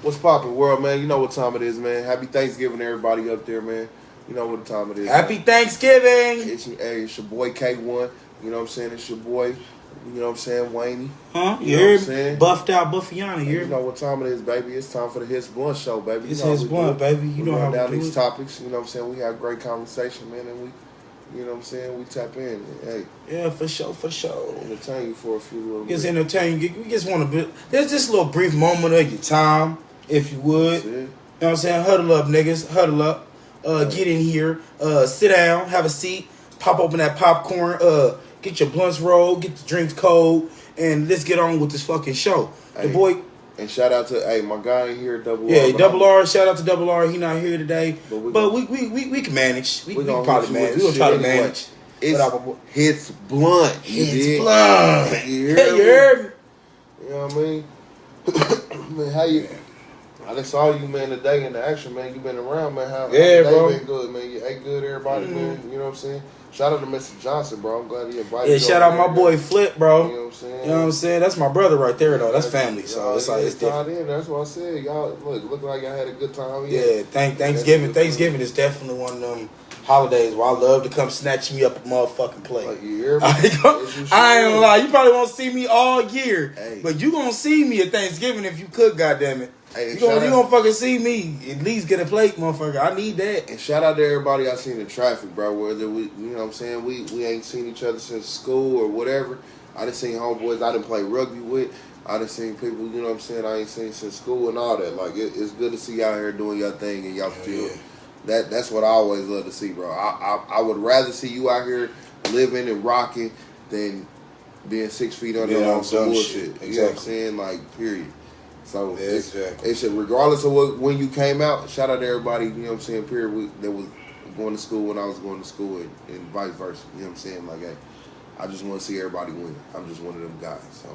What's poppin', world, man? You know what time it is, man. Happy Thanksgiving to everybody up there, man. You know what time it is. Happy Thanksgiving! It's your boy K1. You know what I'm saying? It's your boy, you know what I'm saying, Wayne. Huh? You know what I'm saying? Buffed out Buffiana, you know what time it is, baby. It's time for the Hîts Blunt Show, baby. It's you know Hîts Blunt, baby. You know how we down do these it. topics. You know what I'm saying? We have great conversation, man, and we, you know what I'm saying, we tap in. Hey. Yeah, for sure. Entertain you for a few little Just bit. entertain you. We just want to there's just a little brief moment of your time, if you would. You know what I'm saying? Huddle up, niggas. Huddle up. Get in here. Sit down. Have a seat. Pop open that popcorn. Get your blunts rolled. Get the drinks cold. And let's get on with this fucking show. Hey, the boy. And shout out to my guy in here, Double R. Yeah, Double R. Shout out to Double R. He not here today, but we can manage. We can probably manage. We gonna try to manage. It's Hîts Blunt. Hîts Blunt. You heard me? You know what I mean? Man, how you? I just saw you, man, today in the action, man. You been around, man. How bro. Been good, man. You ate good, everybody, man. You know what I'm saying? Shout out to Mr. Johnson, bro. I'm glad he invited you. Yeah, shout out my boy Flip, bro. You know what I'm saying? You know what I'm saying? That's my brother right there, though. That's family, so it's like it's different. In. That's what I said. Y'all look like y'all had a good time. Yeah, Thanksgiving. Thanksgiving is definitely one of them holidays where I love to come snatch me up a motherfucking plate. Like, you hear me? I ain't gonna lie. You probably won't see me all year, but you gonna see me at Thanksgiving if you cook. Goddamn it. Hey, you gonna fucking see me at least get a plate, motherfucker. I need that. And shout out to everybody I seen in traffic, bro. Whether we, you know what I'm saying, we ain't seen each other since school or whatever. I done seen homeboys I done play rugby with. I done seen people, you know what I'm saying, I ain't seen since school and all that. Like it's good to see y'all here doing your thing and y'all still. That's what I always love to see, bro. I would rather see you out here living and rocking than being 6 feet under on some bullshit. Exactly. You know what I'm saying? Like, period. So exactly. It's regardless of when you came out, shout out to everybody, you know what I'm saying, period, that was going to school when I was going to school and vice versa. You know what I'm saying? Like, hey, I just want to see everybody win. I'm just one of them guys. So,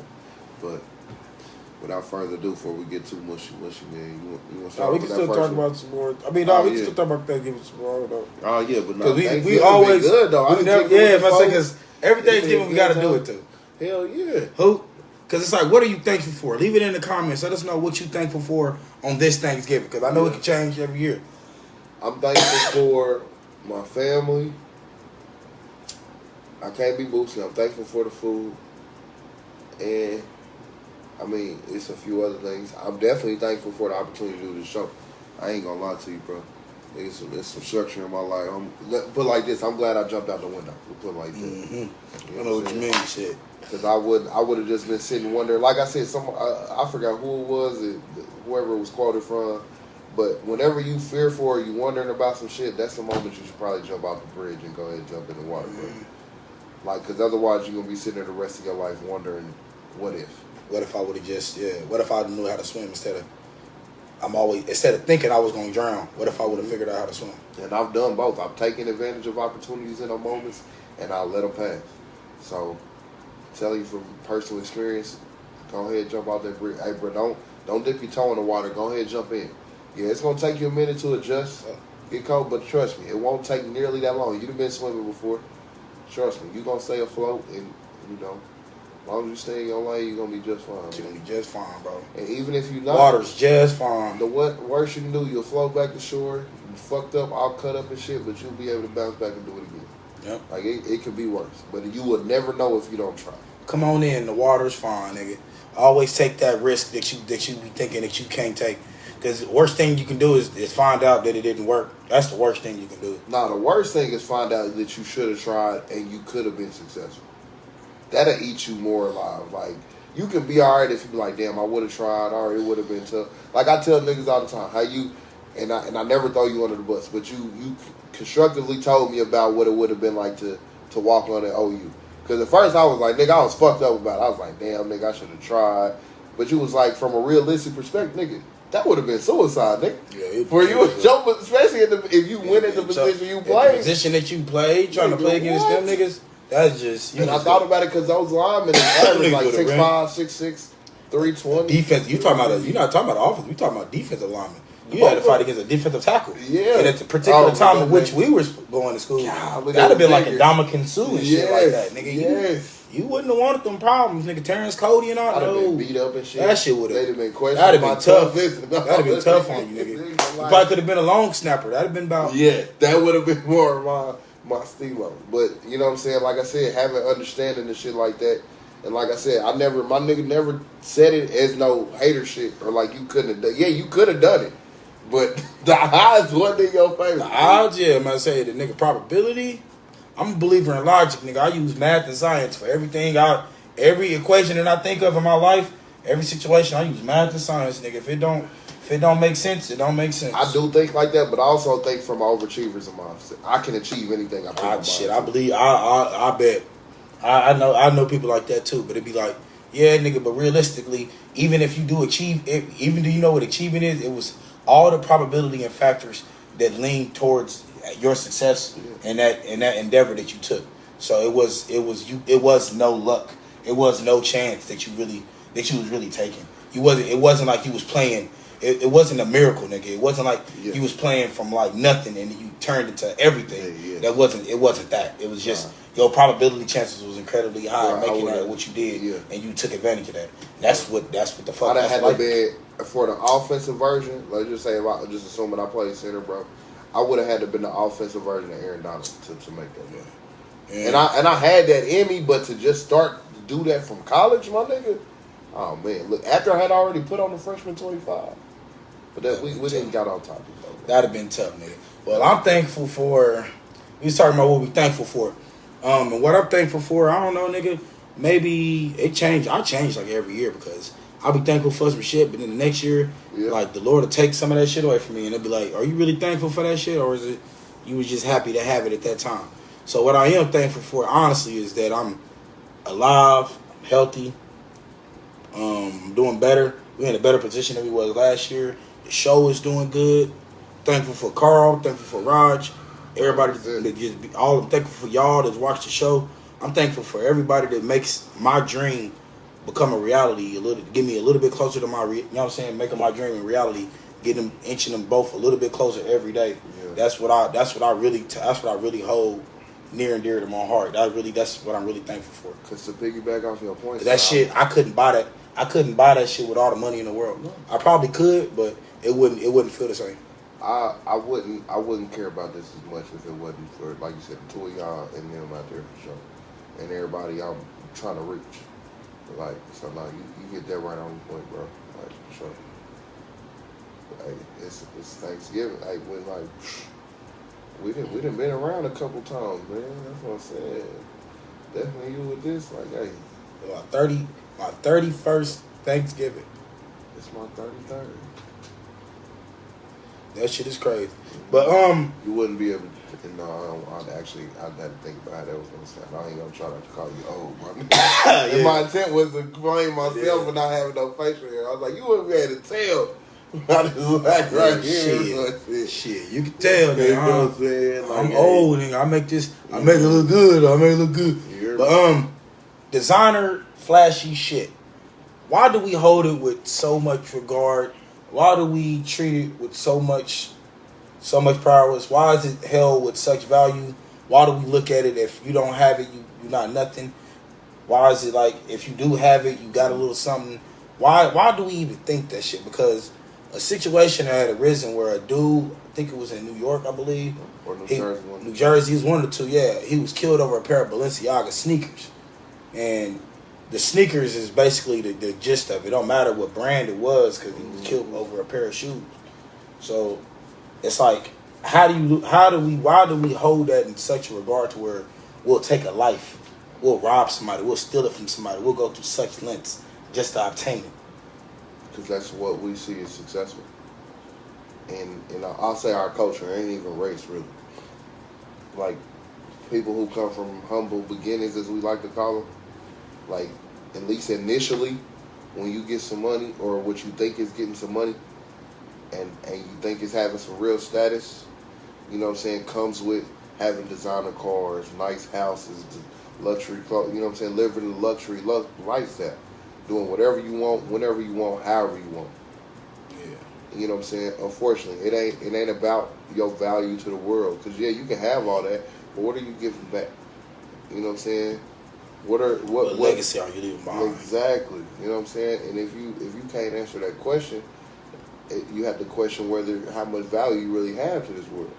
but without further ado, before we get too mushy, man, you want to start we with can that still first talk one? about some more. I mean, we can still talk about Thanksgiving some more, though. Oh, yeah, but no, we always good, though. Because every Thanksgiving we got to do it, too. Hell yeah. Who? Because it's like, what are you thankful for? Leave it in the comments. Let us know what you're thankful for on this Thanksgiving. Because I know it can change every year. I'm thankful for my family. I can't be boosted. I'm thankful for the food. And, I mean, it's a few other things. I'm definitely thankful for the opportunity to do this show. I ain't going to lie to you, bro. There's some structure in my life. Put it like this. I'm glad I jumped out the window. We'll put it like that. Mm-hmm. I know what you mean, shit. Because I would have just been sitting wondering. Like I said, I forgot who it was, whoever it was quoted from. But whenever you fearful or you wondering about some shit, that's the moment you should probably jump out the bridge and go ahead and jump in the water, bro. Like, because otherwise you're going to be sitting there the rest of your life wondering, what if? What if I would have what if I knew how to swim instead of thinking I was going to drown, what if I would have figured out how to swim? And I've done both. I've taken advantage of opportunities in those moments, and I let them pass. So, tell you from personal experience, go ahead and jump out that bridge. Hey, bro, don't dip your toe in the water. Go ahead and jump in. Yeah, it's going to take you a minute to adjust, get cold, but trust me, it won't take nearly that long. You've been swimming before. Trust me, you're going to stay afloat, and, you know, as long as you stay in your lane, you're going to be just fine. You're going to be just fine, bro. And even if you're not, water's just fine. The worst you can do, you'll float back to shore, you fucked up, all cut up and shit, but you'll be able to bounce back and do it again. Yep. Like, it could be worse. But you would never know if you don't try. Come on in. The water's fine, nigga. Always take that risk that you be thinking that you can't take. Because the worst thing you can do is find out that it didn't work. That's the worst thing you can do. Nah, the worst thing is find out that you should have tried and you could have been successful. That'll eat you more alive. Like, you can be all right if you be like, damn, I would have tried, or it would have been tough. Like, I tell niggas all the time, how you, and I never throw you under the bus, but you constructively told me about what it would have been like to walk on at OU. Because at first I was like, nigga, I was fucked up about it. I was like, damn, nigga, I should have tried. But you was like, from a realistic perspective, nigga, that would have been suicide, nigga. Yeah, for you, especially if you win at the position you played. The position that you played, trying to play against them niggas, that's just... And I thought about it because those linemen average like 6'5", 6'6", 320. Defense, you're not talking about offense, you're talking about defensive linemen. You had to fight against a defensive tackle. Yeah. And at the particular time in which we were going to school, that'd have been like a Dominican Sue and shit like that, nigga. Yes. You wouldn't have wanted them problems, nigga. Terrence Cody and all. I'd have No, been beat up and shit. that shit would have. They'd have been questioning. That'd have been tough. That'd have been tough on you, nigga. You probably could have been a long snapper. That'd have been about. Yeah, that would have been more of my stilo. But you know what I'm saying? Like I said, having understanding and shit like that. And like I said, my nigga never said it as no hater shit or like you couldn't have done. Yeah, you could have done it, but the odds wasn't in your favor. The odds, yeah, I'm gonna say the nigga probability. I'm a believer in logic, nigga. I use math and science for everything. Every equation that I think of in my life, every situation, I use math and science, nigga. If it don't make sense, it don't make sense. I do think like that, but I also think from overachievers of mine. I can achieve anything I put my mind to. I believe. I bet. I know people like that too, but it'd be like, yeah, nigga, but realistically, even if you do achieve it, even do you know what achievement is? It was all the probability and factors that lean towards your success and that endeavor that you took. So it was no luck. It was no chance that you was really taking. It wasn't like you was playing. It wasn't a miracle, nigga. It wasn't like you was playing from like nothing and you turned into everything. Yeah. It wasn't that. It was just your probability chances was incredibly high making that what you did, and you took advantage of that. That's what the fuck. I'd have had to be for the offensive version. Let's just say, just assuming I played center, bro. I would have had to been the offensive version of Aaron Donald to make that. Yeah. And I had that in me, but to just start to do that from college, my nigga. Oh man, look! After I had already put on the freshman 25. But that we didn't got on top of it. That'd have been tough, nigga. Well, I'm thankful for. We was talking about what we thankful for, and what I'm thankful for. I don't know, nigga. Maybe it changed. I change like every year because I'll be thankful for some shit, but then the next year, like the Lord will take some of that shit away from me, and it'll be like, "Are you really thankful for that shit, or is it you was just happy to have it at that time?" So what I am thankful for, honestly, is that I'm alive, healthy, doing better. We're in a better position than we was last year. The show is doing good. Thankful for Carl. Thankful for Raj. Everybody that just I'm thankful for y'all that's watched the show. I'm thankful for everybody that makes my dream become a reality. Get me a little bit closer to my, you know what I'm saying? Making my dream a reality. Inching them both a little bit closer every day. Yeah. That's what I really hold near and dear to my heart. That's what I'm really thankful for. Because to piggyback off your point, that shit I couldn't buy that. I couldn't buy that shit with all the money in the world. No. I probably could, but it wouldn't feel the same. I wouldn't care about this as much if it wasn't for, like you said, the two of y'all and them out there for sure, and everybody I'm trying to reach. Like, so now you get that right on the point, bro. Like, for sure. Like, it's Thanksgiving. Like, when like we done been around a couple times, man. That's what I said. Definitely you with this, like, hey, my 31st Thanksgiving. It's my 33rd. That shit is crazy. But you wouldn't be able to. No, I'd have to think about how that was gonna sound. I ain't gonna try to call you old, bro. And my intent was to blame myself for not having no facial hair. I was like, you wouldn't be able to tell. I just like right here. Shit, you can tell, you know what I'm saying? Like, I'm old, nigga. I make it look good. Yeah. But designer, flashy shit. Why do we hold it with so much regard? Why do we treat it with so much prowess? Why is it held with such value? Why do we look at it if you don't have it, you're not nothing? Why is it like if you do have it, you got a little something? Why do we even think that shit? Because a situation had arisen where a dude, I think it was in New York, I believe. Or New Jersey. New Jersey is one of the two, yeah. He was killed over a pair of Balenciaga sneakers. And the sneakers is basically the gist of it. It don't matter what brand it was because he was killed over a pair of shoes. So it's like, why do we hold that in such a regard to where we'll take a life, we'll rob somebody, we'll steal it from somebody, we'll go through such lengths just to obtain it? Because that's what we see as successful. And I'll say our culture, ain't even race really. Like, people who come from humble beginnings, as we like to call them, like, at least initially, when you get some money, or what you think is getting some money, and you think it's having some real status, you know what I'm saying, comes with having designer cars, nice houses, luxury clothes, you know what I'm saying, living a luxury lifestyle, doing whatever you want, whenever you want, however you want. Yeah. You know what I'm saying? Unfortunately, it ain't about your value to the world, because, yeah, you can have all that, but what are you giving back? You know what I'm saying? what legacy are you leaving behind? Exactly. You know what I'm saying? And if you can't answer that question, you have to question how much value you really have to this world.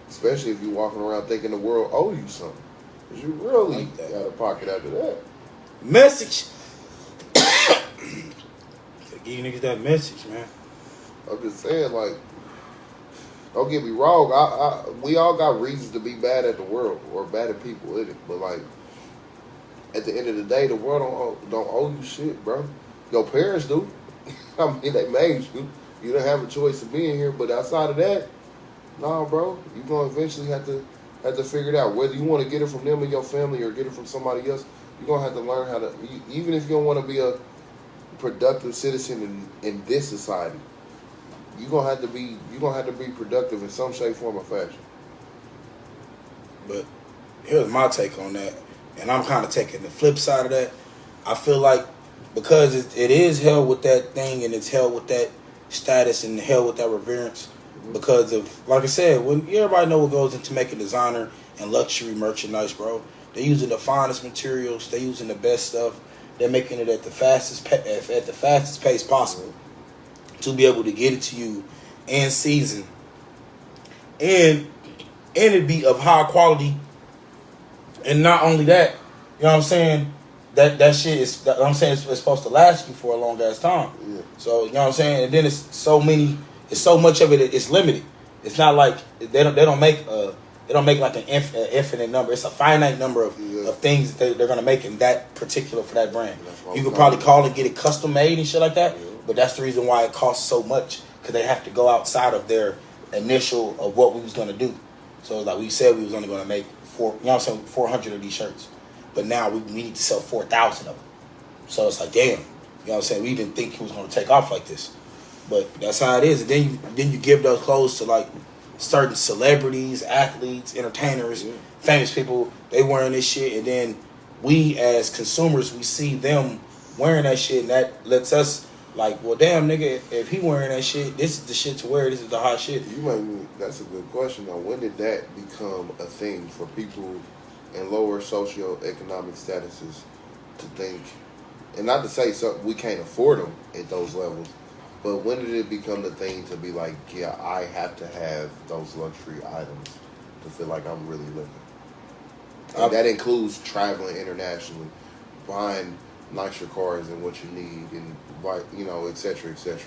Especially if you're walking around thinking the world owes you something. Because you really got a pocket after that. Message. Give you niggas that message, man. I'm just saying, like, don't get me wrong. We all got reasons to be bad at the world or bad at people in it. But, like, at the end of the day, the world don't owe you shit, bro. Your parents do. I mean, they made you. You don't have a choice of being here. But outside of that, nah, bro. You're going to eventually have to figure it out. Whether you want to get it from them and your family or get it from somebody else, you're going to have to learn how to, even if you don't want to be a productive citizen in this society, you're going to have to be productive in some shape, form, or fashion. But here's my take on that. And I'm kind of taking the flip side of that. I feel like because it is held with that thing and it's held with that status and held with that reverence because of, like I said, when everybody know what goes into making designer and luxury merchandise, bro. They're using the finest materials. They're using the best stuff. They're making it at the fastest pace possible to be able to get it to you in season, and it be of high quality. And not only that, you know what I'm saying? That shit is, I'm saying, it's supposed to last you for a long ass time. Yeah. So, you know what I'm saying? And then it's so much of it, it's limited. It's not like they don't make like an infinite number. It's a finite number of things that they're gonna make in that particular, for that brand. You could probably call it, get it custom made and shit like that. Yeah. But that's the reason why it costs so much, because they have to go outside of their initial of what we was gonna do. So like we said, we was only gonna make 400 of these shirts, but now we need to sell 4,000 of them. So it's like, damn, you know what I'm saying? We didn't think it was gonna take off like this, but that's how it is. And then you give those clothes to like certain celebrities, athletes, entertainers, famous people. They wearing this shit, and then we as consumers, we see them wearing that shit, and that lets us like, well, damn, nigga, if he wearing that shit, this is the shit to wear. This is the hot shit. That's a good question. Now, when did that become a thing for people in lower socioeconomic statuses to think, and not to say we can't afford them at those levels, but when did it become the thing to be like, yeah, I have to have those luxury items to feel like I'm really living? And that includes traveling internationally, buying nicer cars than what you need, and et cetera, et cetera.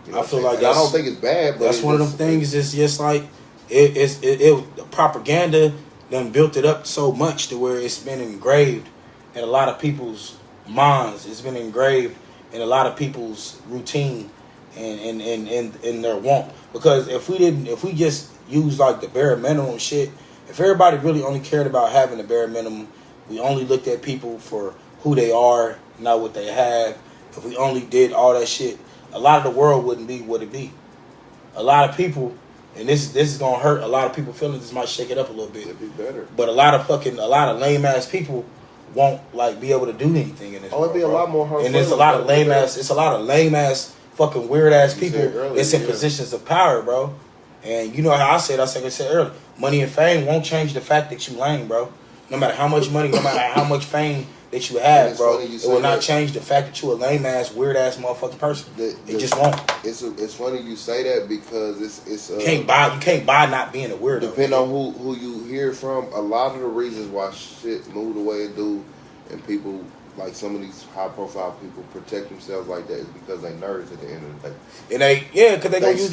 You know I feel like I don't think it's bad, but that's one of them things. It's just like the propaganda done built it up so much to where it's been engraved in a lot of people's minds. It's been engraved in a lot of people's routine and in their want. Because if we just use like the bare minimum shit, if everybody really only cared about having the bare minimum, we only looked at people for who they are, not what they have. If we only did all that shit, a lot of the world wouldn't be what it be. A lot of people, and this is gonna hurt a lot of people feelings. This might shake it up a little bit. It'd be better. But a lot of lame ass people won't like be able to do anything in this. It'd be a lot more hard. And there's a lot of lame ass fucking weird ass people that's in positions of power, bro. And you know how I said earlier, money and fame won't change the fact that you lame, bro. No matter how much money, no matter how much fame that you have, bro, it will not change the fact that you a lame ass, weird ass motherfucking person. It just won't. It's funny you say that because it's you can't buy not being a weirdo. Depending on who you hear from, a lot of the reasons why shit moved the way it do, and people like some of these high profile people protect themselves like that is because they nerds at the end of the day. And because they gonna use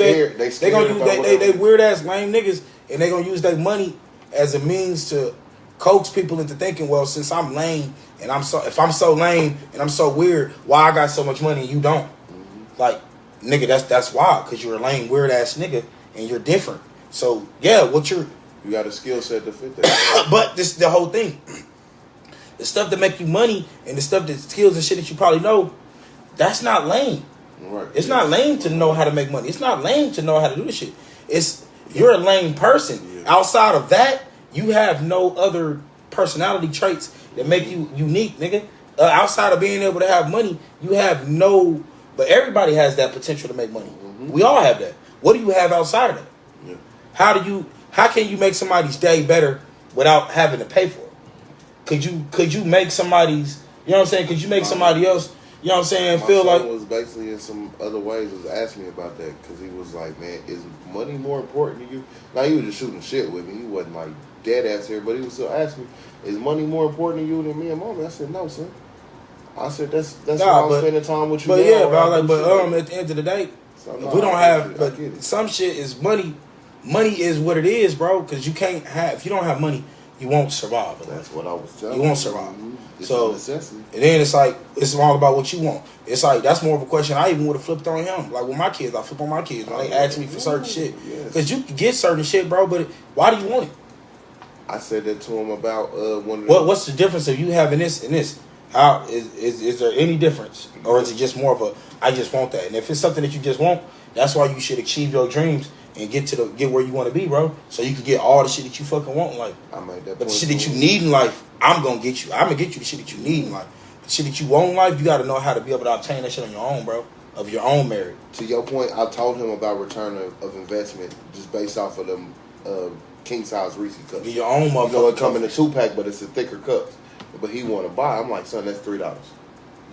they weird ass lame niggas, and they gonna use their money as a means to coax people into thinking, well, since I'm lame and if I'm so lame and I'm so weird, why I got so much money and you don't? Mm-hmm. Like, nigga, that's why, because you're a lame weird ass nigga and you're different. So yeah, you got a skill set to fit that. But this the whole thing. The stuff that make you money and the stuff that skills and shit that you probably know, that's not lame. Right. It's not lame to know how to make money. It's not lame to know how to do this shit. You're a lame person. Yeah. Outside of that, you have no other personality traits that make you unique, nigga. Outside of being able to have money, you have no. But everybody has that potential to make money. Mm-hmm. We all have that. What do you have outside of that? Yeah. How can you make somebody's day better without having to pay for it? could you make somebody's, you know what I'm saying? Could you make somebody else, you know what I'm saying, feel my like son was basically in some other ways was asking me about that because he was like, man, is money more important to you? Now he was just shooting shit with me. He wasn't like dead ass here, but he was still asking me, is money more important to you than me and mommy? I said, no, son. I said that's why I'm spending time with you. But now, yeah, but I like, like, at the end of the day, so, if no, we don't have, but it. some shit is money. Money is what it is, bro. Because you can't have, if you don't have money, you won't survive. That's what I was telling you. You won't survive. Mm-hmm. It's So a necessity. And then it's like it's all about what you want. It's like that's more of a question I even would have flipped on him. Like with my kids, I flip on my kids when they ask me for certain shit. Because you can get certain shit, bro. But why do you want it? I said that to him about one of the. What's the difference of you having this and this? How is there any difference, or is it just more of a I just want that? And if it's something that you just want, that's why you should achieve your dreams and get where you want to be, bro. So you can get all the shit that you fucking want in life. I made that. But the shit that you need in life, I'm gonna get you. I'm gonna get you the shit that you need in life. The shit that you want in life, you got to know how to be able to obtain that shit on your own, bro. Of your own merit. To your point, I told him about return of investment just based off of them king size Reese cups. Get your own motherfucker. You know, it come in a 2-pack, but it's a thicker cups. But he want to buy. I'm like, son, that's $3.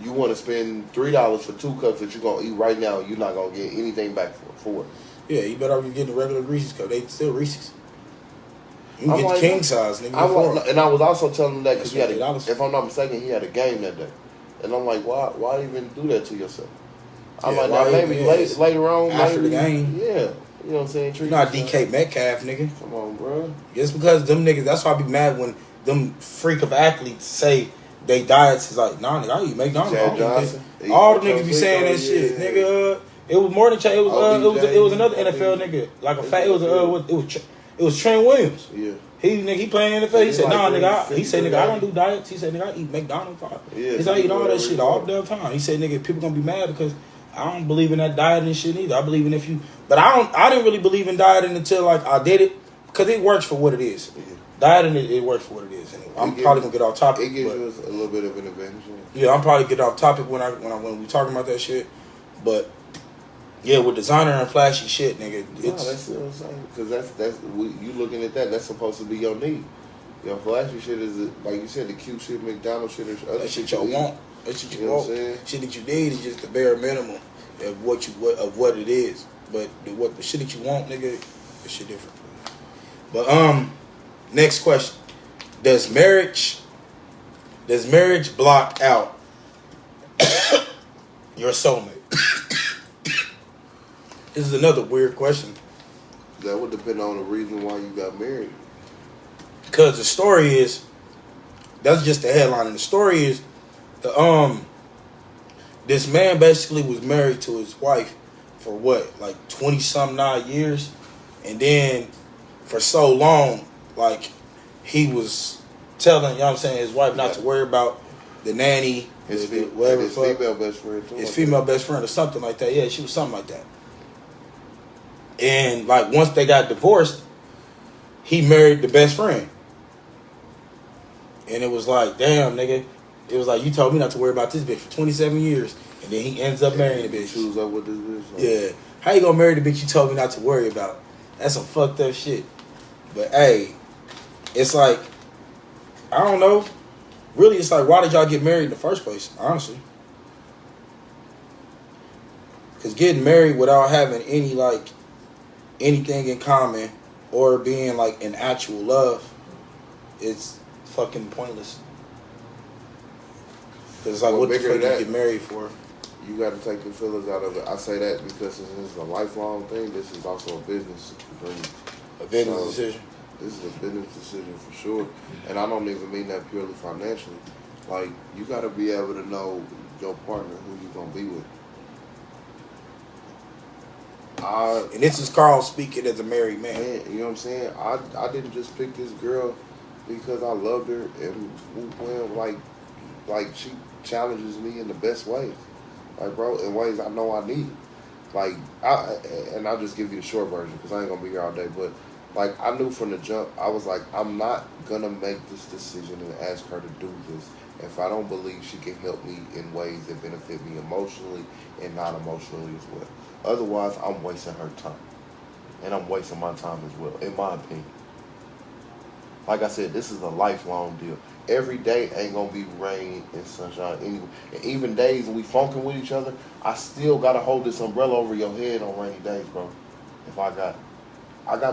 You want to spend $3 for 2 cups that you're gonna eat right now? You're not gonna get anything back for it. Yeah, you better be getting the regular Reese's cup. They still Reese's. You can I'm get like, the king size, nigga. And I was also telling him that because $50. if I'm not mistaken, he had a game that day. And I'm like, why even do that to yourself? I'm like, now maybe later on, after the game. Yeah. You know what I'm saying? You're not DK Metcalf, nigga. Come on, bro. Just because them niggas, that's why I be mad when them freak of athletes say they diets is like, nah, nigga, I eat McDonald's. All the niggas be saying that shit, nigga. It was more than it was another NFL nigga, like a fat. It was Trent Williams. Yeah. He playing in the NFL. He said, nah, nigga. He said, nigga, I don't do diets. He said, nigga, I eat McDonald's. He said, I eat all that shit all the damn time. He said, nigga, people gonna be mad because I don't believe in that diet and shit either. I believe in but I didn't really believe in dieting until like I did it because it works for what it is. Yeah. Dieting it works for what it is. Anyway, I'm probably gonna get off topic. It gives us a little bit of an advantage. Yeah, I'm probably get off topic when we talking about that shit, but. Yeah, with designer and flashy shit, nigga. That's what I'm saying. Because you looking at that. That's supposed to be your need. Your flashy shit is like you said, the cute shit, McDonald's shit, or other that shit you want. That shit you want. Shit that you need is just the bare minimum of what it is. But the shit that you want, nigga, that shit different. But next question: Does marriage block out your soulmate? This is another weird question. That would depend on the reason why you got married. Because the story is, that's just the headline. And the story is, this man basically was married to his wife for what, like 20-something odd years, and then for so long, like he was telling, you know what I'm saying, his wife not to worry about the nanny, his female best friend, too, his female best friend or something like that. Yeah, she was something like that. And like once they got divorced, he married the best friend. And it was like, damn, nigga. It was like, you told me not to worry about this bitch for 27 years. And then he ends up marrying the bitch. Choose up with this bitch. Yeah. How you gonna marry the bitch you told me not to worry about? That's some fucked up shit. But hey, it's like, I don't know. Really, it's like, why did y'all get married in the first place? Honestly. Because getting married without having anything in common or being like in actual love, it's fucking pointless. Because it's like, what the fuck you get married for? You got to take the feelings out of it. I say that because this is a lifelong thing. This is also a business dream. A business decision. This is a business decision for sure. And I don't even mean that purely financially. Like, you got to be able to know your partner, who you going to be with. And this is Carl speaking as a married man. You know what I'm saying? I didn't just pick this girl because I loved her and when like she challenges me in the best ways. Like, bro, in ways I know I need. Like, I'll just give you the short version because I ain't going to be here all day. But, like, I knew from the jump, I was like, I'm not going to make this decision and ask her to do this if I don't believe she can help me in ways that benefit me emotionally and not emotionally as well. Otherwise, I'm wasting her time. And I'm wasting my time as well, in my opinion. Like I said, this is a lifelong deal. every day ain't gonna be rain and sunshine anyway. And even days when we funking with each other, I still gotta hold this umbrella over your head on rainy days, bro. If I got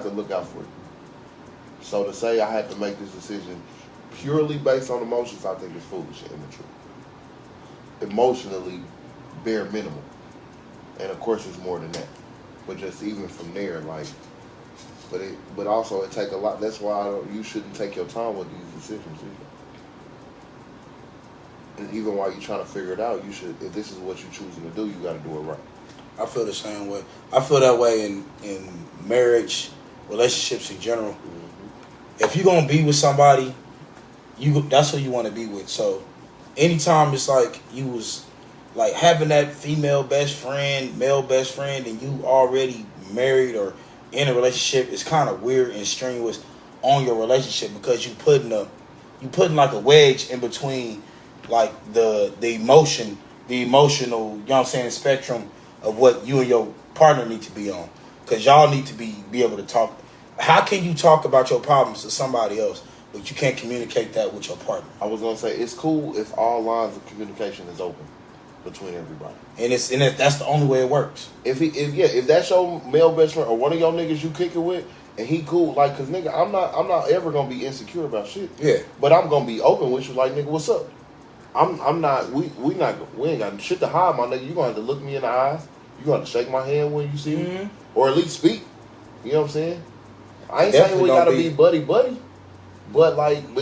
to look out for you. So to say I had to make this decision purely based on emotions, I think is foolish and immature. Emotionally, bare minimum. And of course it's more than that. But just even from there, like, but also it take a lot. That's why you shouldn't take your time with these decisions either. And even while you're trying to figure it out, you should. If this is what you're choosing to do, you got to do it right. I feel the same way. I feel that way in marriage, relationships in general. Mm-hmm. If you're gonna be with somebody, that's who you want to be with. So anytime it's like you was like having that female best friend, male best friend, and you already married or in a relationship, it's kind of weird and strenuous on your relationship because you putting like a wedge in between like the emotional, you know what I'm saying, spectrum of what you and your partner need to be on. Because y'all need to be able to talk. How can you talk about your problems to somebody else, but you can't communicate that with your partner? I was going to say, it's cool if all lines of communication is open between everybody. And that's the only way it works. If that's your male best friend or one of your niggas you kick it with, and he cool, like, cause nigga, I'm not ever gonna be insecure about shit. Yeah. But I'm gonna be open with you, like, nigga, what's up? I'm not. We ain't got shit to hide, my nigga. You gonna have to look me in the eyes. You gonna have to shake my hand when you see me, or at least speak. You know what I'm saying? I ain't saying we gotta be buddy, but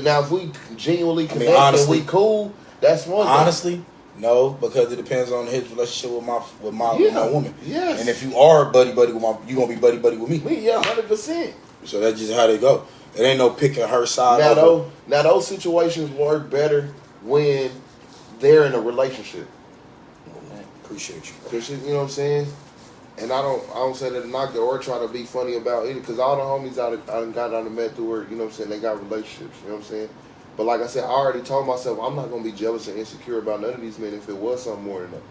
now if we genuinely connect and we cool, that's one thing. Honestly, no, because it depends on his relationship with my woman. Yes. And if you are buddy with you gonna be buddy with me. Me, yeah, 100%. So that's just how they go. It ain't no picking her side. Now those situations work better when they're in a relationship. Oh, man, appreciate you. Cause you know what I'm saying. And I don't say that to knock it or try to be funny about it, because all the homies I got out and met through her, you know what I'm saying, they got relationships, you know what I'm saying? But like I said, I already told myself I'm not going to be jealous and insecure about none of these men if it was something more than that.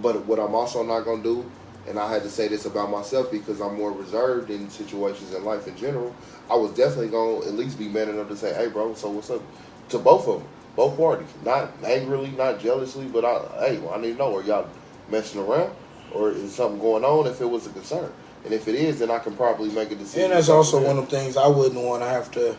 But what I'm also not going to do, and I had to say this about myself because I'm more reserved in situations in life in general, I was definitely going to at least be man enough to say, hey, bro, so what's up? To both of them, both parties. Not angrily, not jealously, but I need to know, are y'all messing around? Or is something going on if it was a concern? And if it is, then I can probably make a decision. And that's also one of the things I wouldn't want to have to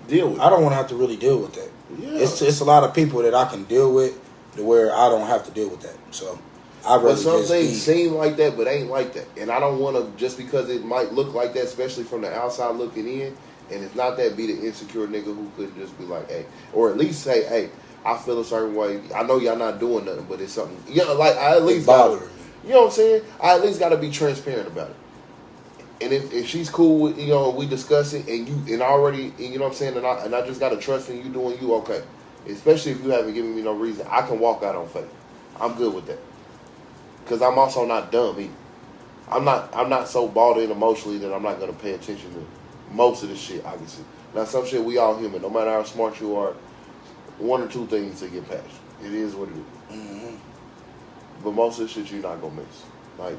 deal with. I don't want to have to really deal with that. Yeah. It's a lot of people that I can deal with to where I don't have to deal with that. So I'd rather but some things seem like that, but ain't like that. And I don't want to, just because it might look like that, especially from the outside looking in, and it's not that, be the insecure nigga who could just be like, hey, or at least say, hey, I feel a certain way. I know y'all not doing nothing, but it's something. Yeah, like I at least bothering me. You know what I'm saying? I at least got to be transparent about it. And if she's cool with, you know, we discuss it, and already, you know what I'm saying, and I just got to trust in you doing you, okay. Especially if you haven't given me no reason, I can walk out on faith. I'm good with that. Because I'm also not dumb either. I'm not so bought in emotionally that I'm not going to pay attention to most of the shit, obviously. Now, some shit, we all human. No matter how smart you are, one or two things to get past. It is what it is. Mm-hmm. But most of the shit you're not going to miss. Like,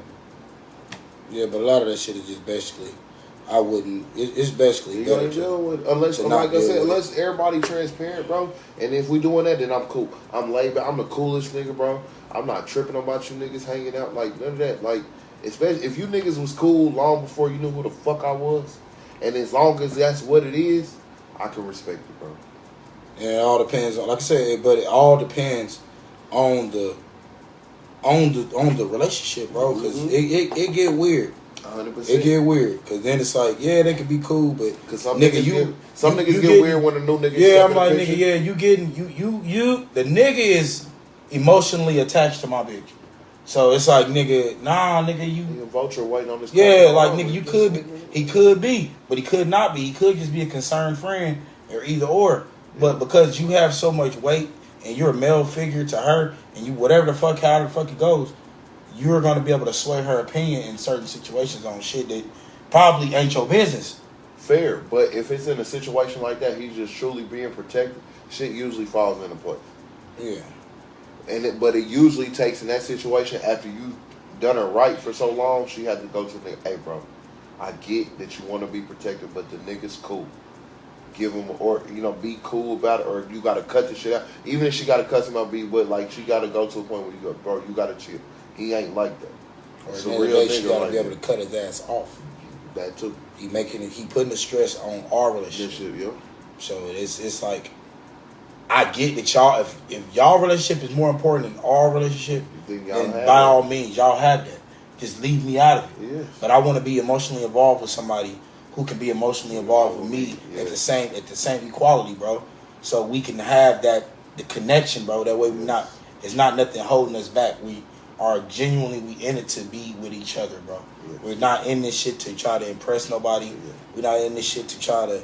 yeah, but a lot of that shit is just basically, I wouldn't. It's basically you gonna deal with, unless, like I said, unless everybody transparent, bro. And if we doing that, then I'm cool. I'm laid back. I'm the coolest nigga, bro. I'm not tripping about you niggas hanging out, like none of that. Like, especially if you niggas was cool long before you knew who the fuck I was, and as long as that's what it is, I can respect it, bro. And it all depends on, like I said, but it all depends on the relationship, bro. Because it get weird. 100%. It get weird because then it's like, yeah, they could be cool, but because some niggas get weird when a new nigga. Yeah, I'm like, nigga, yeah, you getting you. The nigga is emotionally attached to my bitch, so it's like, nigga, nah, nigga, you a vulture waiting on this. Yeah, like nigga, you could, he could be, but he could not be. He could just be a concerned friend, or either or. But because you have so much weight and you're a male figure to her, and you whatever the fuck, how the fuck it goes, you're going to be able to sway her opinion in certain situations on shit that probably ain't your business. Fair, but if it's in a situation like that, he's just truly being protected, shit usually falls into place. Yeah. But it usually takes, in that situation, after you've done her right for so long, she had to go to the nigga, hey bro, I get that you want to be protected, but the nigga's cool. give him, or be cool about it, or you gotta cut the shit out. Even if she gotta cut him out, but like she gotta go to a point where you go, bro, you gotta chill. He ain't like that. Or at the end of the day, she gotta be able to cut his ass off. That too. He putting the stress on our relationship. Yeah. So it's like, I get that y'all, if y'all relationship is more important than our relationship, then by all means, y'all have that. Just leave me out of it. Yes. But I want to be emotionally involved with somebody who can be emotionally involved with me at the same equality, bro. So we can have the connection, bro. That way it's not nothing holding us back. We are genuinely in it to be with each other, bro. Yes. We're not in this shit to try to impress nobody. Yes. We're not in this shit to try to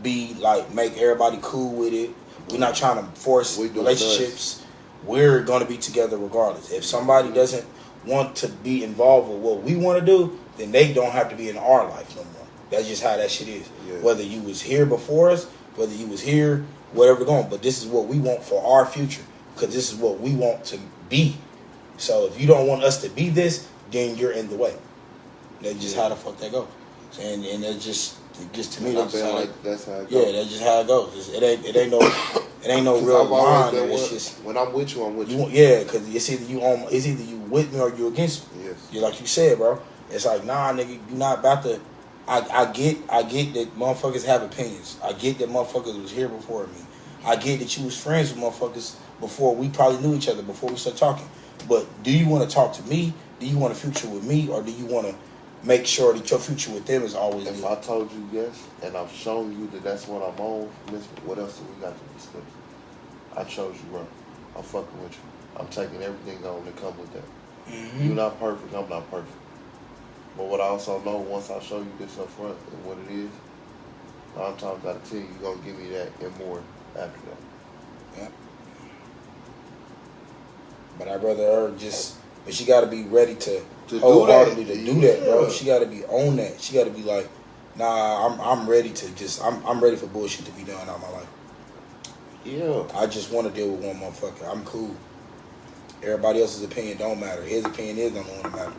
be like, make everybody cool with it. We're not trying to force relationships. We're going to be together regardless. If somebody doesn't want to be involved with what we want to do, then they don't have to be in our life no more. That's just how that shit is. Yeah. Whether you was here before us, whether you was here, whatever going. But this is what we want for our future, because this is what we want to be. So if you don't want us to be this, then you're in the way. That's just how the fuck that goes. And that's just to me, that's how it goes. Yeah, that's just how it goes. It ain't no real line. It's just, when I'm with you, I'm with you. Yeah, because it's either you with me or you against me. Yes. You're like you said, bro. It's like, nah, nigga, you not about to. I get that motherfuckers have opinions. I get that motherfuckers was here before me. I get that you was friends with motherfuckers before we probably knew each other, before we started talking. But do you want to talk to me? Do you want a future with me? Or do you want to make sure that your future with them is always good? If I told you yes, and I've shown you that that's what I'm on, what else do we got to discuss? I chose you, bro. I'm fucking with you. I'm taking everything on that come with that. Mm-hmm. You're not perfect. I'm not perfect. But what I also know, once I show you this up front and what it is, I'm talking about to tell you, you're going to give me that and more after that. Yeah. But I'd rather her just, but she got to be ready to wholeheartedly to do that, bro. She got to be on that. She got to be like, nah, I'm ready to just, I'm ready for bullshit to be done out of my life. Yeah. I just want to deal with one motherfucker. I'm cool. Everybody else's opinion don't matter. His opinion is the only one that matter.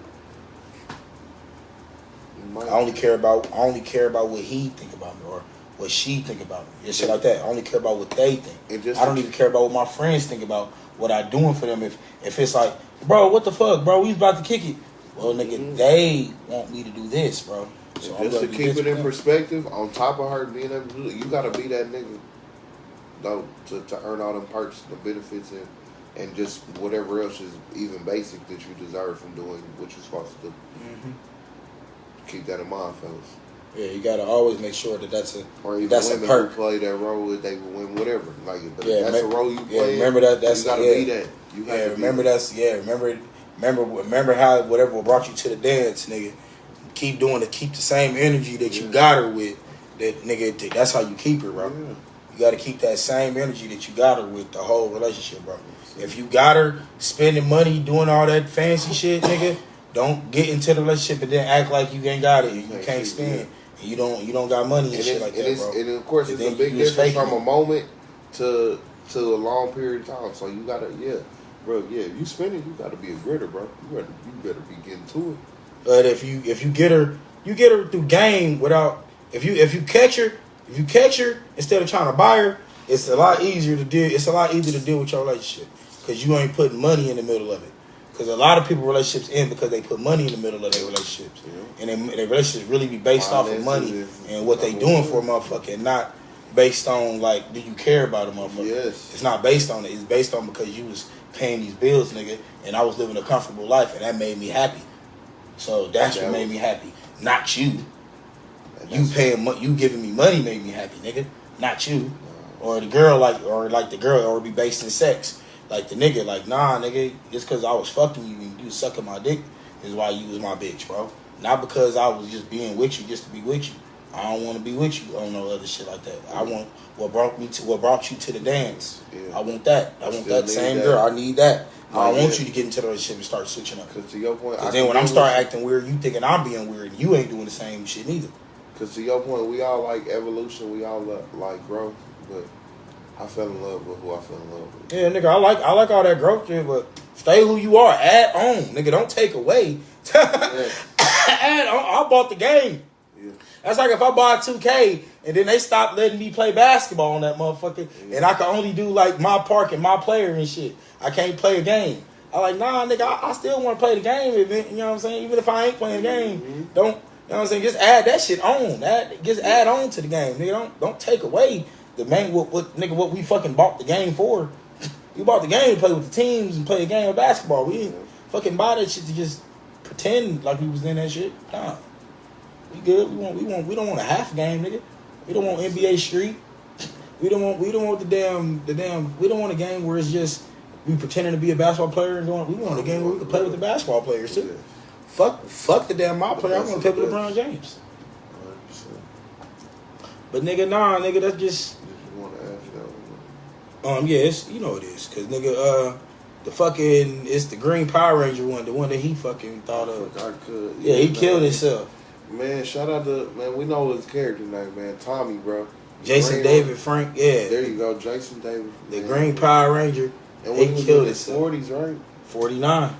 I only care about what he think about me or what she think about me. And shit like that. I only care about what they think. I don't even care about what my friends think about what I doing for them. If it's like, bro, what the fuck, bro? We was about to kick it. Well, nigga, they want me to do this, bro. So just to keep it in perspective, on top of her being able to do it, you gotta be that nigga, though, to earn all them perks, the benefits, and just whatever else is even basic that you deserve from doing what you're supposed to do. Mm-hmm. Keep that in mind, fellas. Yeah, you gotta always make sure that's a women perk. Who play that role, they will win whatever. Like, but if that's a role you play. Remember that's you gotta be that. You remember how whatever brought you to the dance, nigga. Keep doing it. Keep the same energy that you got her with. That nigga, that's how you keep her, bro. Yeah. You gotta keep that same energy that you got her with the whole relationship, bro. If you got her spending money doing all that fancy shit, nigga, don't get into the relationship and then act like you ain't got it and you can't spend. And you don't got money and shit like that, bro. And of course, it's a big difference from a moment to a long period of time. So you gotta, if you spending, you gotta be a gritter, bro. You better be getting to it. But if you get her through game without if you catch her instead of trying to buy her, it's a lot easier to deal. It's a lot easier to deal with your relationship because you ain't putting money in the middle of it. Because a lot of people relationships end because they put money in the middle of their relationships, and their relationships really be based off of money and what they doing for a motherfucker, and not based on like, do you care about a motherfucker? Yes. It's not based on it. It's based on because you was paying these bills, nigga, and I was living a comfortable life, and that made me happy. So that's what made me happy, not you. You giving me money made me happy, nigga, not you. Or the girl, or be based in sex. Like the nigga, like, nah, nigga, just because I was fucking you and you was sucking my dick is why you was my bitch, bro. Not because I was just being with you just to be with you. I don't want to be with you on no other shit like that. I want what brought you to the dance. Yeah. I want that. I want that same girl. I need that. I don't want you to get into the relationship and start switching up. Because to your point, then when I'm start acting weird, you thinking I'm being weird and you ain't doing the same shit neither. Because to your point, we all like evolution. We all like growth, but I fell in love with who I fell in love with. Yeah, nigga, I like all that growth shit, but stay who you are. Add on, nigga. Don't take away. Add on. I bought the game. Yeah. That's like if I bought 2K and then they stopped letting me play basketball on that motherfucker, and I can only do like my park and my player and shit. I can't play a game. I like, nah, nigga, I still want to play the game. You know what I'm saying? Even if I ain't playing the game, don't. You know what I'm saying? Just add that shit on. Just add on to the game, nigga. Don't take away the main what we fucking bought the game for. You bought the game to play with the teams and play a game of basketball. We didn't fucking buy that shit to just pretend like we was in that shit. Nah. We good. We don't want a half game, nigga. We don't want NBA Street. We don't want the damn we don't want a game where it's just we pretending to be a basketball player and going. We want a game where we can play with the basketball players too. Fuck the damn my player. I want to play with LeBron James. 100%. But nigga, nah, nigga, that's just. Yeah, it's, you know it is, cause nigga, the fucking it's the Green Power Ranger one, the one that he fucking thought of. Yeah, he killed himself. Man, shout out to we know his character name, man. Tommy, bro. Jason David Frank, yeah. There you go, Jason David. The Green Power Ranger. And he killed himself. 40s, right? 49.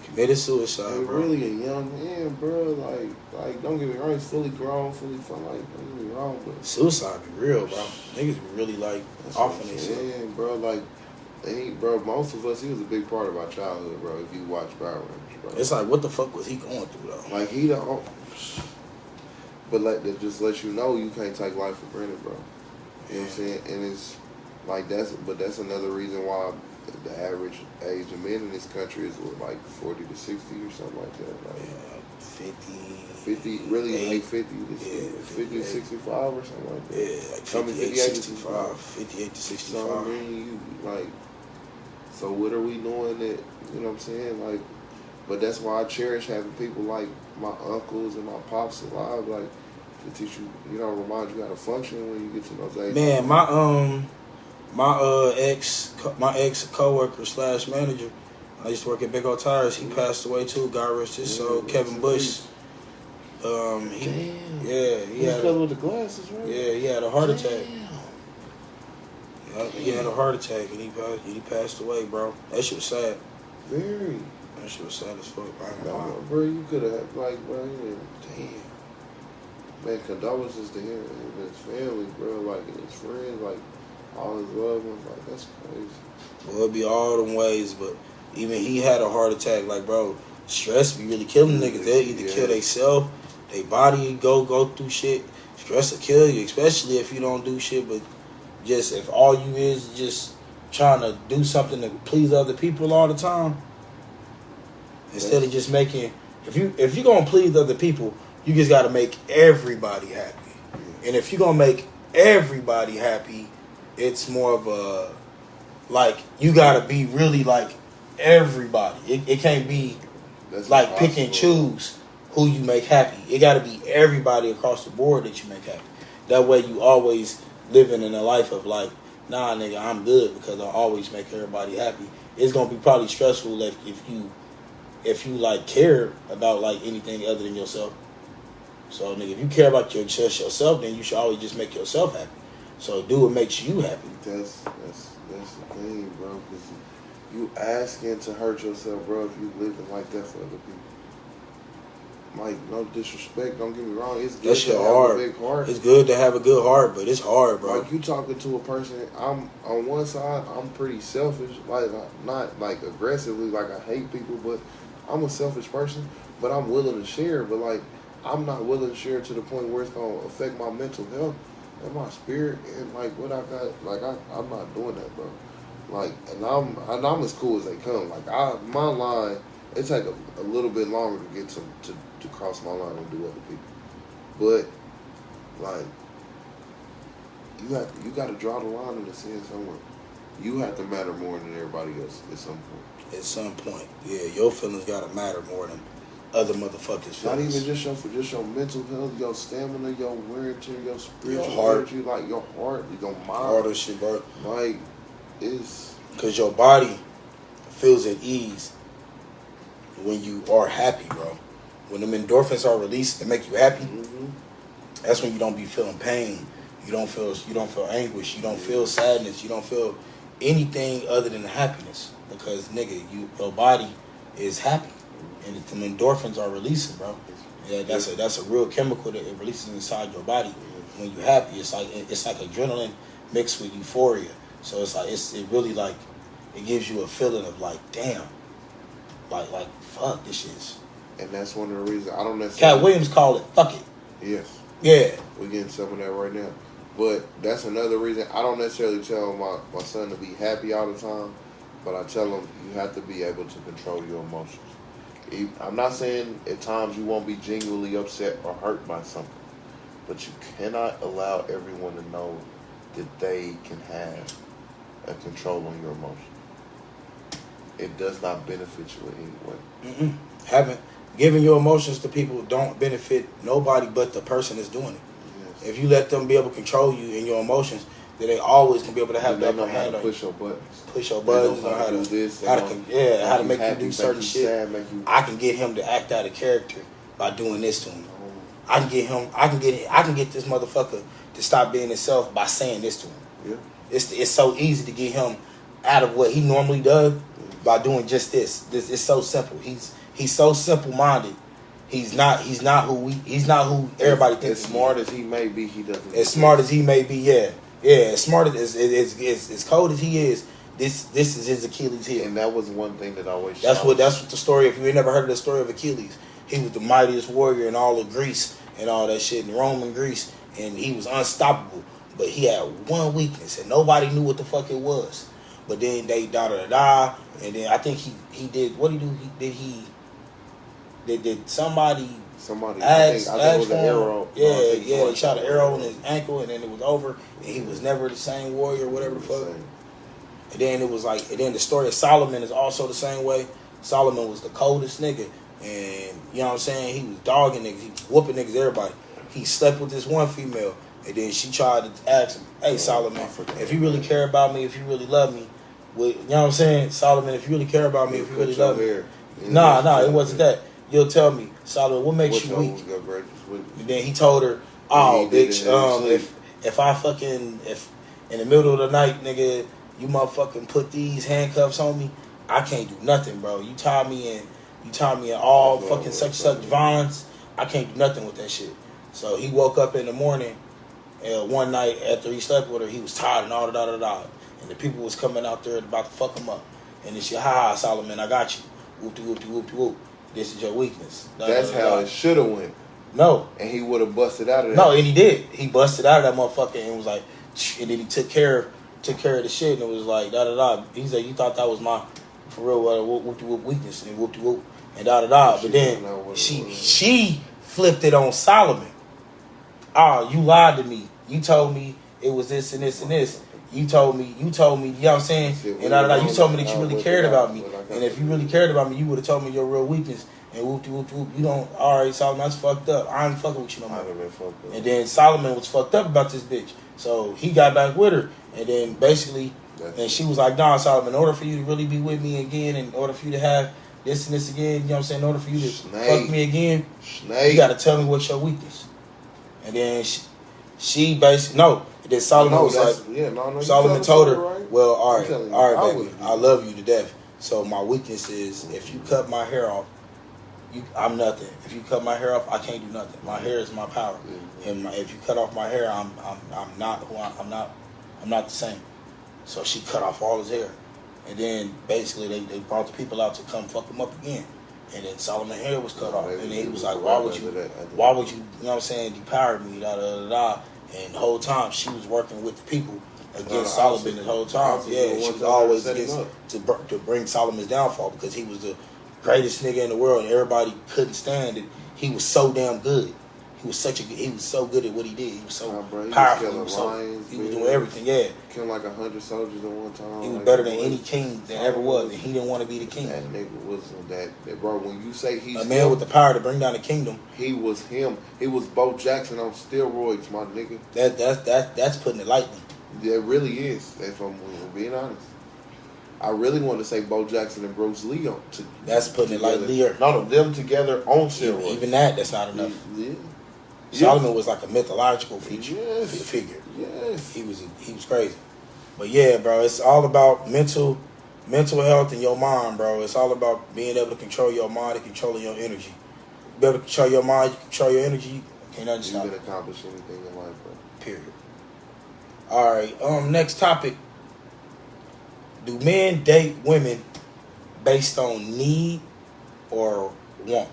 Committed suicide, bro. Really a young man, bro. Like don't get me wrong, he's fully grown, fully fun. Like, don't get me wrong, but suicide be real, bro. Niggas be really like off on themselves. Yeah, bro. Like, bro, most of us, he was a big part of our childhood, bro. If you watch Power Rangers, bro. It's like, what the fuck was he going through, though? Like, he don't. But that just lets you know you can't take life for granted, bro. You know what I'm saying? And it's like that's another reason why the average age of men in this country is like 40 to 60 or something like that. Like 50, really like 50 to 65 or something like that. Yeah, like 58 to 65. 58 to 65. So, I mean, so what are we doing that, you know what I'm saying? Like, but that's why I cherish having people like my uncles and my pops alive, like, to teach you, remind you how to function when you get to those ages. Man, my ex coworker / manager, I used to work at Big O Tires. He passed away too. God rest his soul. Kevin Bush. He had with the glasses, right? Yeah, he had a heart attack. He had a heart attack and he passed away, bro. That shit was sad. Very. That shit was sad as fuck. Bro, you could have bro. Damn. Man, condolences to him and his family, bro. Like, and his friends, like all his loved ones. Like, that's crazy. Well, it'd be all them ways, but even he had a heart attack. Like, bro, stress be really killing niggas. They'll either kill themselves, their body go through shit. Stress will kill you, especially if you don't do shit. But just if all you is just trying to do something to please other people all the time, instead of just making, if you gonna please other people, you just gotta make everybody happy. And if you gonna make everybody happy, it's more of a, like, you gotta be really like everybody. It can't be like pick and choose who you make happy. It gotta be everybody across the board that you make happy. That way you always living in a life of like, nah, nigga, I'm good because I always make everybody happy. It's gonna be probably stressful if you like care about like anything other than yourself. So, nigga, if you care about yourself, then you should always just make yourself happy. So do what makes you happy. That's the thing, bro. Because you asking to hurt yourself, bro, if you living like that for other people. Like, no disrespect, don't get me wrong. It's good to have a big heart. It's good to have a good heart, but it's hard, bro. Like, you talking to a person, I'm on one side, I'm pretty selfish. Like, not like aggressively, like I hate people, but I'm a selfish person. But I'm willing to share. But like, I'm not willing to share to the point where it's gonna affect my mental health and my spirit and like what I got. Like, I'm not doing that, bro. Like, and I'm as cool as they come. Like, my line, it take a little bit longer to get to cross my line and do other people. But like, you got to draw the line in the sand somewhere. You have to matter more than everybody else at some point. At some point, yeah, your feelings gotta matter more than other motherfuckers' feelings. Not even just your mental health, your stamina, your wear and tear, your spiritual your heart, energy, like your heart, your mind, all that shit, bro. Like, it's because your body feels at ease when you are happy, bro. When them endorphins are released to make you happy, that's when you don't be feeling pain. You don't feel anguish. You don't feel sadness. You don't feel anything other than happiness because, nigga, your body is happy. and the endorphins are releasing, bro. Yeah, that's a real chemical that it releases inside your body when you're happy. It's like adrenaline mixed with euphoria. So it's like it really like it gives you a feeling of like damn, like fuck this shit. And that's one of the reasons I don't necessarily. Cat Williams called it fuck it. Yes. Yeah. We're getting some of that right now. But that's another reason I don't necessarily tell my son to be happy all the time, but I tell him you have to be able to control your emotions. I'm not saying at times you won't be genuinely upset or hurt by something, but you cannot allow everyone to know that they can have a control on your emotions. It does not benefit you in any way. Having giving your emotions to people don't benefit nobody but the person that's doing it. Yes. If you let them be able to control you and your emotions, then they always can be able to have the upper hand on you. Push your buttons. Push your buttons. Know how to do this. How to make you do certain shit. Sad, I can get him to act out of character by doing this to him. I can get this motherfucker to stop being himself by saying this to him. Yeah. It's so easy to get him out of what he normally does by doing just this. This is so simple. He's so simple minded. He's not who everybody thinks. As smart as he may be, he doesn't. As smart as he may be, yeah. As smart as cold as he is, this is his Achilles heel. And that was one thing that always. That's what the story. If you ain't never heard of the story of Achilles, he was the mightiest warrior in all of Greece and all that shit in Roman Greece, and he was unstoppable. But he had one weakness, and nobody knew what the fuck it was. But then they and then I think he did. What did he do? Did somebody ask it was an arrow. Yeah, he shot an arrow in his ankle, and then it was over, and he was never the same warrior, whatever the fuck. And then it was like, and then the story of Solomon is also the same way. Solomon was the coldest nigga, and you know what I'm saying? He was dogging niggas, he was whooping niggas, everybody. He slept with this one female, and then she tried to ask him, hey, Solomon, if you really care about me, if you really love me, you know what I'm saying? Solomon, if you really care about me, if you really love me. Nah, it wasn't that. You'll tell me, Solomon, what makes you weak? And then he told her, oh, bitch, if in the middle of the night, nigga, you motherfucking put these handcuffs on me, I can't do nothing, bro. You tie me in all fucking such violence, I can't do nothing with that shit. So he woke up in the morning, one night after he slept with her, he was tired and all da. And the people was coming out there about to fuck him up. And then she, ha, Solomon, I got you. Whoop-de-whoop-de-whoop-de-whoop. This is your weakness. That's how it should have went. No. And he would have busted out of that. No, and he did. He busted out of that motherfucker and was like, and then he took care of the shit, and it was like, da. He said, you thought that was my, for real, whoop-de-whoop weakness, and whoop-de-whoop, and da. But then she flipped it on Solomon. Oh, you lied to me. You told me it was this and this and this. You told me, you know what I'm saying? And da. You told me that you really cared about me. And if you really cared about me, you would have told me your real weakness. And whoop. You don't, all right, Solomon, that's fucked up. I ain't fucking with you no more. And then Solomon was fucked up about this bitch. So he got back with her. And then basically, and she was like, nah, Solomon, in order for you to really be with me again, in order for you to have this and this again, you know what I'm saying? In order for you to fuck me again, you got to tell me what's your weakness. And then she basically, no. And then Solomon was like, Solomon told her, right? Well, all right, baby, I love you to death. So my weakness is if you cut my hair off, I'm nothing. If you cut my hair off, I can't do nothing. My hair is my power. And if you cut off my hair, I'm not who I'm not the same. So she cut off all his hair, and then basically they brought the people out to come fuck him up again. And then Solomon's hair was cut off, and then he was like, why would you, you know what I'm saying, depower me, da. And the whole time she was working with the people against Solomon the whole time. Yeah, she was always against to bring Solomon's downfall because he was the greatest nigga in the world, and everybody couldn't stand it. He was so damn good. He was so good at what he did. He was so powerful. He was doing everything. Yeah, killed like 100 soldiers at one time. He was better than any king that ever was, and he didn't want to be the king. That nigga was that bro. When you say he's a man with the power to bring down the kingdom, he was him. He was Bo Jackson on steroids, my nigga. That's putting it lightly. It really is. If I'm being honest. I really want to say Bo Jackson and Bruce Lee that's putting it lightly. No, them together on steroids. Even that's not enough. Yeah. Solomon was like a mythological figure. Yes. He was crazy. But yeah, bro, it's all about mental mental health and your mind, bro. It's all about being able to control your mind and controlling your energy. Be able to control your mind, you control your energy. Can't nothing stop You it. can accomplish anything in life, bro. Period. All right. Next topic. Do men date women based on need or want?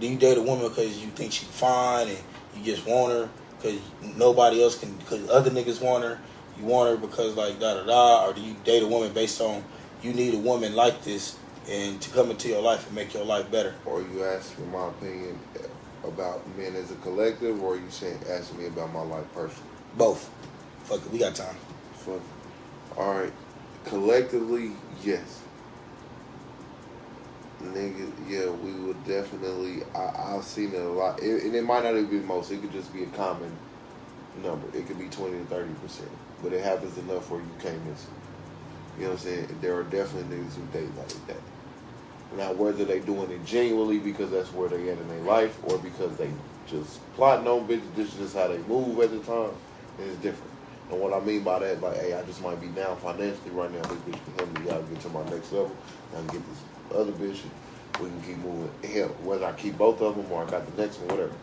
Do you date a woman because you think she's fine and you just want her because nobody else can, because other niggas want her? You want her because like da da da, or do you date a woman based on you need a woman like this and to come into your life and make your life better? Or you asking my opinion about men as a collective, or you asking me about my life personally? Both. Fuck it, we got time. Fuck it. All right. Collectively, yes. Nigga, yeah, we would definitely. I've seen it a lot, and it might not even be most. It could just be a common number. It could be 20 to 30%, but it happens enough where you can't miss it. You know what I'm saying? There are definitely niggas who date like that. Now, whether they doing it genuinely because that's where they at in their life, or because they just plotting on bitches, this is just how they move at the time, it's different. And what I mean by that, like, hey, I just might be down financially right now. This bitch can help me out, get to my next level. I can get this other bitch, we can keep moving. Hell, whether I keep both of them or I got the next one, whatever.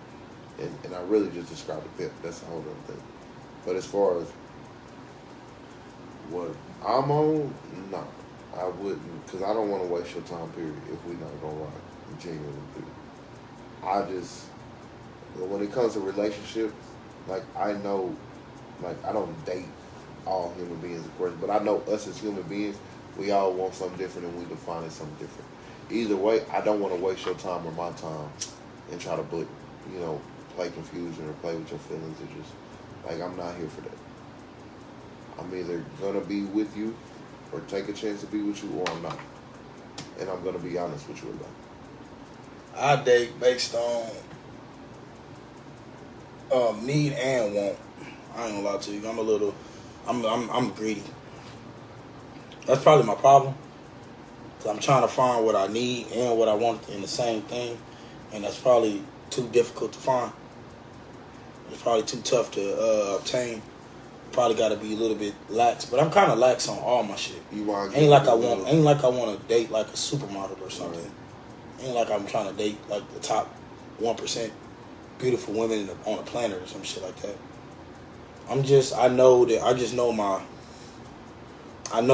And I really just described the pimp. That's the whole other thing. But as far as what I'm on, no, I wouldn't, because I don't want to waste your time, period, if we're not going to ride genuinely. I just, when it comes to relationships, like, I know, like, I don't date all human beings, of course, but I know us as human beings, we all want something different and we define it something different. Either way, I don't want to waste your time or my time and try to put, play confusion or play with your feelings. It's just, like, I'm not here for that. I'm either going to be with you or take a chance to be with you, or I'm not. And I'm going to be honest with you about it. I date based on need and want. I ain't gonna lie to you. I'm greedy. That's probably my problem. Cause I'm trying to find what I need and what I want in the same thing, and that's probably too difficult to find. It's probably too tough to obtain. Probably got to be a little bit lax, but I'm kind of lax on all my shit. Ain't like I want to date like a supermodel or something. Right. Ain't like I'm trying to date like the top 1% beautiful women on the planet or some shit like that. I know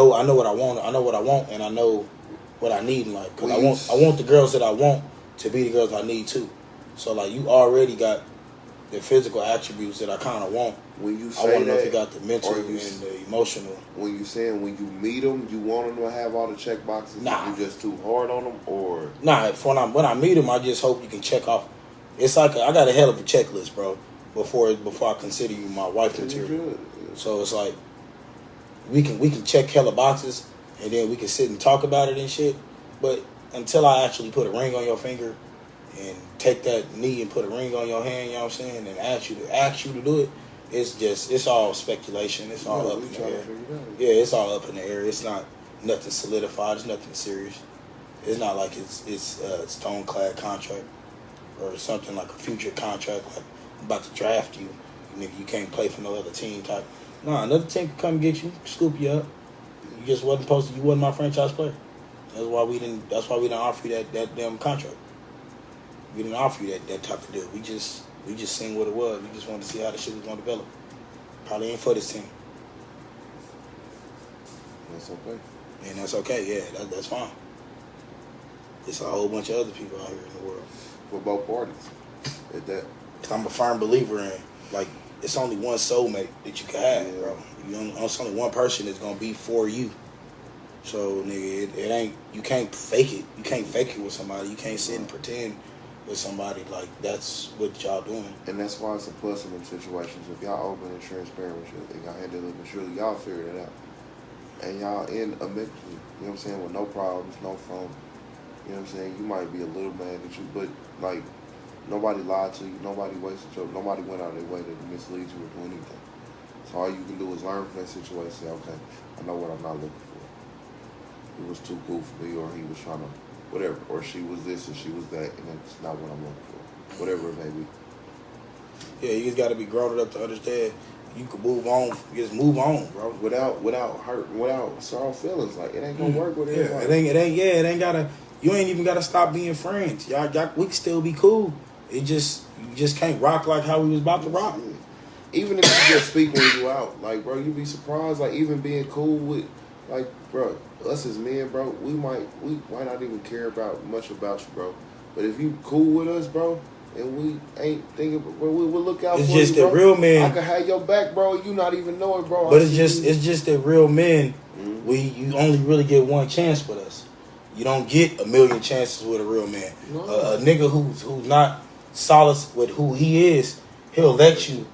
what I want. I know what I want, and I know what I need in life. Cause I want the girls that I want to be the girls I need too. So like, you already got the physical attributes that I kind of want. When you say I want to know if you got the mental and the emotional. When you saying when you meet them, you want them to have all the check boxes. Nah, you just too hard on them, or nah. When I meet them, I just hope you can check off. It's like I got a hell of a checklist, bro. Before I consider you my wife material. Yeah. So it's like we can check hella boxes, and then we can sit and talk about it and shit. But until I actually put a ring on your finger and take that knee and put a ring on your hand, you know what I'm saying, and ask you to do it, it's all speculation. It's all up in the air. Yeah, it's all up in the air. It's not nothing solidified. It's nothing serious. It's not like it's a stone-clad contract or something like a future contract, like I'm about to draft you. Nigga, you can't play for no other team type. Nah, another team can come get you, scoop you up. You just you wasn't my franchise player. That's why we didn't offer you that damn contract. We didn't offer you that type of deal. We just seen what it was. We just wanted to see how the shit was gonna develop. Probably ain't for this team. That's okay. And that's okay, yeah, that's fine. There's a whole bunch of other people out here in the world. For both parties. At that. I'm a firm believer in, like, it's only one soulmate that you can have, bro. It's only one person that's gonna be for you. So, nigga, it ain't. You can't fake it. You can't fake it with somebody. You can't sit and pretend with somebody like that's what y'all doing. And that's why it's a plus in them situations. If y'all open and transparent with you, and y'all handle it maturely, y'all figure it out. And y'all in amicably, you know what I'm saying, with no problems, no phone. You know what I'm saying? You might be a little mad at you, but like, nobody lied to you, nobody wasted your, nobody went out of their way to mislead you or do anything. So all you can do is learn from that situation and say, okay, I know what I'm not looking for. He was too cool for me, or he was trying to, whatever, or she was this and she was that, and that's not what I'm looking for. Whatever it may be. Yeah, you just got to be grown up to understand you can move on. Just move on, bro. Without hurt, without sorrow feelings. Like it ain't gonna work with everybody. It ain't gotta. You ain't even gotta stop being friends. Y'all, we can still be cool. You just can't rock like how we was about to rock. Even if you just speak when you out, like bro, you be surprised. Like even being cool with, like bro, us as men, bro, we might not even care much about you, bro. But if you cool with us, bro, and we ain't thinking, bro, we'll look out it's for you, just bro. that real men. I can have your back, bro. You not even know it, bro. But it's just that real men. Mm-hmm. You only really get one chance with us. You don't get a million chances with a real man. No. A nigga who's not solid with who he is, he'll let you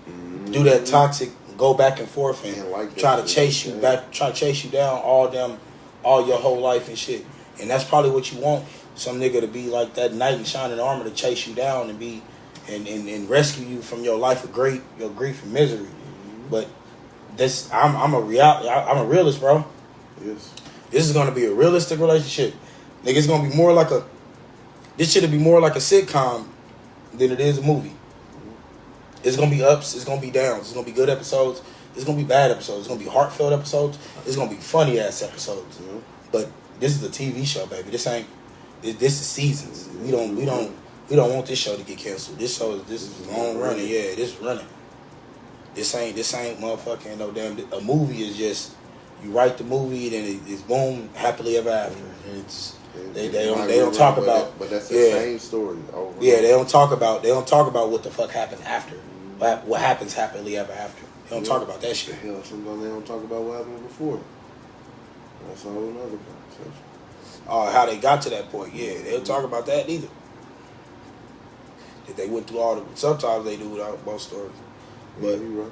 do that toxic, go back and forth and like try to chase you back, try to chase you down all your whole life and shit. And that's probably what you want. Some nigga to be like that knight in shining armor to chase you down and be and rescue you from your life of your grief and misery. Mm-hmm. But this I'm a realist, bro. Yes. This is gonna be a realistic relationship. Nigga, it's gonna be more like this should be more like a sitcom than it is a movie. It's gonna be ups, it's gonna be downs, it's gonna be good episodes, it's gonna be bad episodes, it's gonna be heartfelt episodes, it's gonna be funny ass episodes. Mm-hmm. But this is a TV show, baby. This is seasons. We don't want this show to get canceled. This is long running. Yeah, this is running. This ain't motherfucking no damn. A movie is just you write the movie, then it's boom, happily ever after. They don't talk about. But that's the same story. Yeah, they don't talk about what the fuck happened after. What happens happily ever after. They don't talk about that shit. Hell, sometimes they don't talk about what happened before. That's a whole other conversation. Oh, how they got to that point. Yeah, they don't talk about that either. That they went through all the. Sometimes they do without both stories. But yeah, right.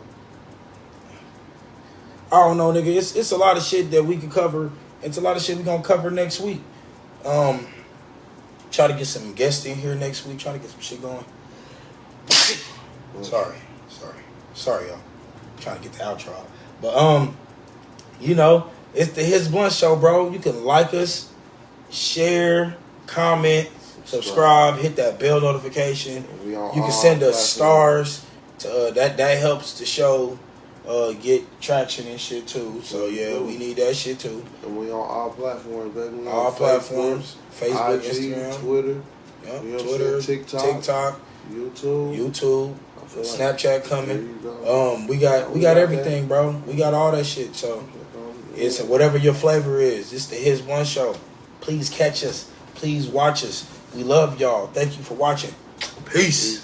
I don't know, nigga. It's a lot of shit that we can cover. It's a lot of shit we gonna cover next week. Try to get some guests in here next week. Try to get some shit going. Sorry, y'all. Trying to get the outro out. But it's the Hîts Blunt Show, bro. You can like us, share, comment, subscribe, hit that bell notification. You can send us stars. That helps the show get traction and shit too. So yeah, we need that shit too. And we on all platforms, baby. All platforms. Facebook, IG, Instagram, Twitter. Yep, Twitter, TikTok, YouTube. Snapchat coming. We got everything, bro. We got all that shit. So it's whatever your flavor is. It's the Hîts Blunt Show. Please catch us. Please watch us. We love y'all. Thank you for watching. Peace.